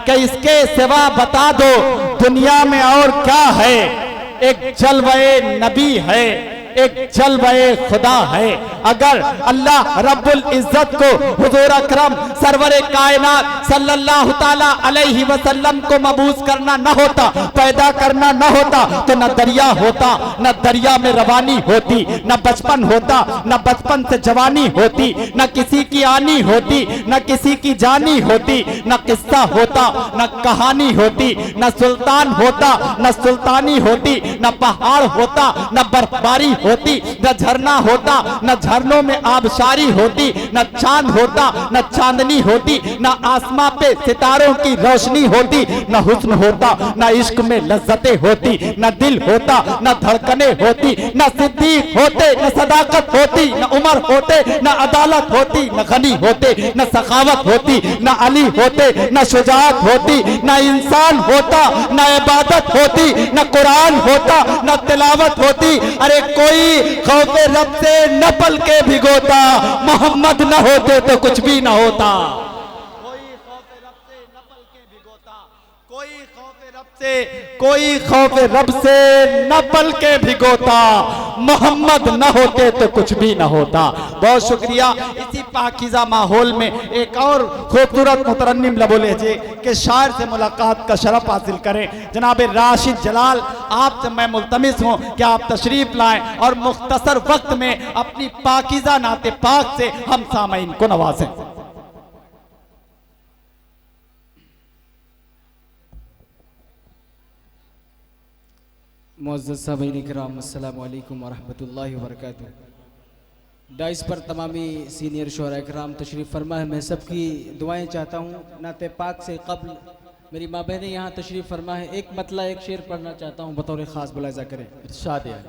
कि इसके सिवा बता दो दुनिया में और क्या है। एक जलवे नबी है, एक जलवे खुदा है। अगर अल्लाह रब्बुल इज्जत को हुजूर अकरम सरवरे कायनात सल्लल्लाहु ताला अलैहि वसल्लम को मबूस करना न होता, पैदा करना न होता, तो न दरिया होता, न दरिया में रवानी होती, न बचपन होता, न बचपन से जवानी होती, न किसी की आनी होती, न किसी की जानी होती, न किस्सा होता, न कहानी होती, न सुल्तान होता, न सुल्तानी होती, न पहाड़ होता, न बर्फबारी होती, न झरना होता, न झरनों में आबशारी होती, न चांद होता, न चांदनी होती, न आसमां पे सितारों की रोशनी होती, न हुस्न होता, न इश्क में लज्जतें होती, न दिल होता, न धड़कने होती, न सिद्दीक होते, न सदाकत होती, न उमर होते, न अदालत होती, न गनी होते, न सखावत होती, न अली होते, न शुजाअत होती, न इंसान होता, न इबादत होती, न कुरान होता, न तिलावत होती। अरे कोई खौफे रब से न पल के भिगोता, मोहम्मद न होते तो कुछ भी न होता। कोई खौफे रब से न पल के भिगोता, कोई खौफे रब से न पल के भिगोता, मोहम्मद न होते तो कुछ भी न होता। बहुत शुक्रिया। इसी पाकीज़ा माहौल में एक और खूबसूरत मुतरन्निम लबो लहजे के शायर से मुलाकात का शरफ हासिल करें। जनाब राशिद जलाल, आपसे मैं मुल्तमिस हूँ कि आप तशरीफ लाएं और मुख्तसर वक्त में अपनी पाकीज़ा नाते पाक से हम सामईन को नवाजें। मुअज़्ज़ज़ सामीईन किराम, अस्सलामु अलैकुम व रहमतुल्लाहि व बरकातुहू। डाइस पर तमामी सीनियर शुअरा किराम तशरीफ़ फरमा है। मैं सबकी दुआएं चाहता हूँ। नाते पाक से कब्ल मेरी माँ बहनें यहाँ तशरीफ़ फरमा है। एक मतला एक शेर पढ़ना चाहता हूँ, बतौर ख़ास मुलाहिज़ा करें। इरशाद है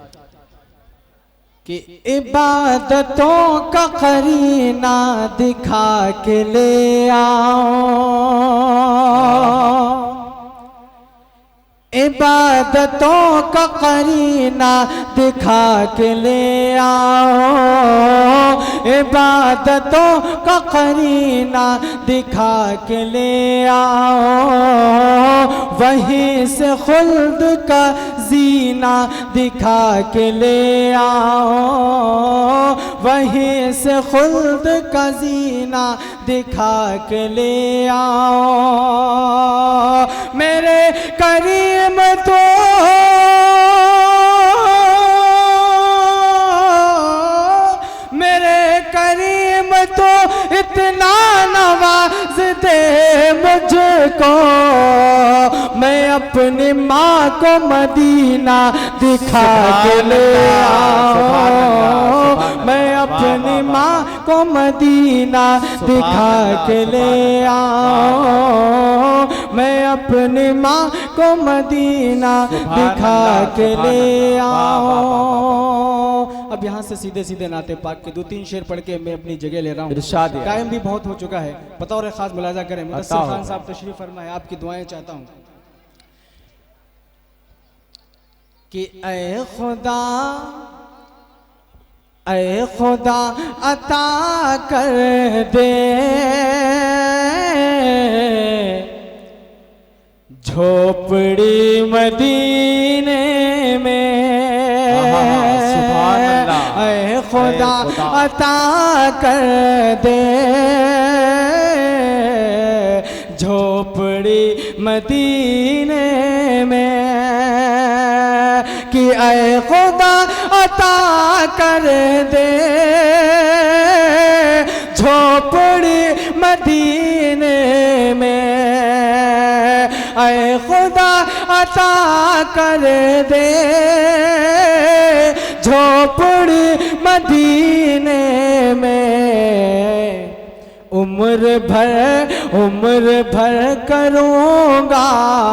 कि इबादतों का करीना दिखा के ले आओ, इबादतों का करीना दिखा के ले आओ, इबादतों का करीना दिखा के ले आओ, वहीं से खुल्द का जीना दिखा के ले आओ, वहीं से खुल्द का जीना दिखा के ले आओ। मेरे करीम तो मेरे करीम तो इतना नवाजते मुझको, मैं अपनी माँ को मदीना दिखा के ले आओ, मैं अपनी माँ को मदीना दिखा के ले आओ, मैं अपनी माँ को मदीना दिखा के ले आओ। अब यहाँ से सीधे सीधे नाते पाक के 2-3 शेर पढ़ के मैं अपनी जगह ले रहा हूँ। इरशाद है। टाइम भी बहुत हो चुका है। बतौर खास मुलाजा करें। मुदस्सिर खान साहब तशरीफ फरमा है, आपकी दुआएं चाहता हूँ कि ऐ खुदा अता कर दे झोपड़ी मदीने में, ऐ खुदा अता कर दे झोपड़ी मदीने में, कि ऐ खुदा अता कर दे झोपड़ी मदीने में, ऐ खुदा अता कर दे झोपड़ी मदीने में। उम्र भर करूँगा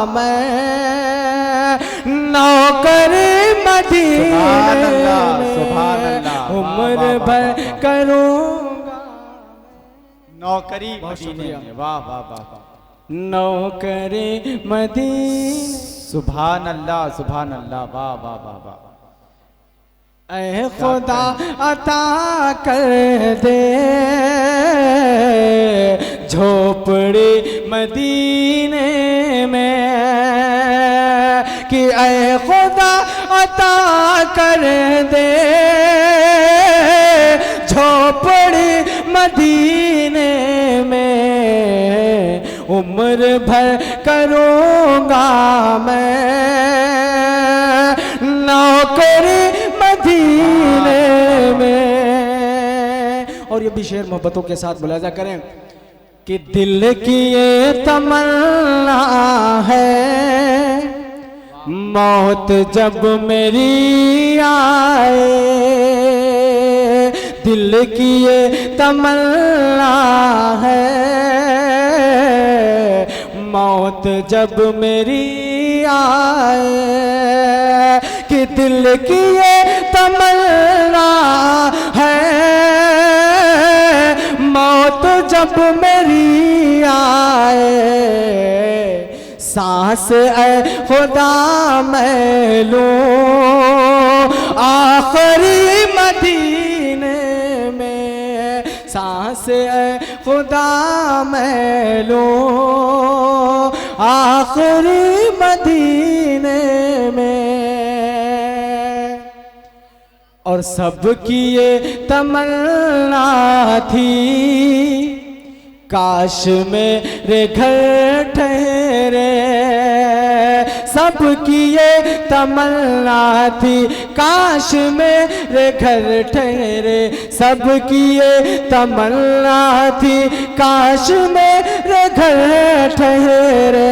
मैं नौकरी मदीने में, उम्र भर करूँगा नौकरी मदीने में। वाह वाह वाह, नौकरी मदीने। सुभान अल्लाह सुभान अल्लाह, वाह वाह वाह वाह। ऐ खुदा अता कर दे झोपड़ी मदीने अता कर दे, झोपड़ी मदीने में उम्र भर करूँगा मैं नौकरी मदीने में। और ये भी शेर मोहब्बतों के साथ मुलाजा करें कि दिल की ये तमन्ना है, मौत जब मेरी आए, दिल की ये तमन्ना है, मौत जब मेरी आए, कि दिल की ये तमन्ना है, मौत जब मेरी आए, सांस ऐ खुदा मैं लूं आखिरी मदीने में, सांस ऐ खुदा मैं लूं आखिरी मदीने में। और सबकी ये तमन्ना थी, काश मेरे घर ठहरे, सबकी ये तमन्ना थी, काश मेरे घर ठहरे, सबकी ये तमन्ना थी, काश मेरे घर ठहरे,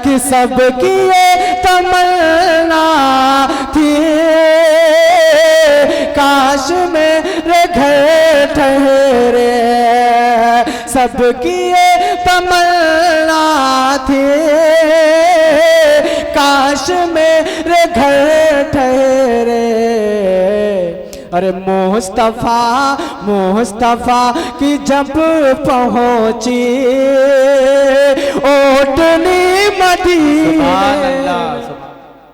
कि सबकी ये तमन्ना थी, काश मेरे घर ठहरे, सबकी ये तमन्ना थी, काश मेरे घर ठहरे। अरे मुस्तफा मुस्तफा की जब पहुंची ओटनी मदीने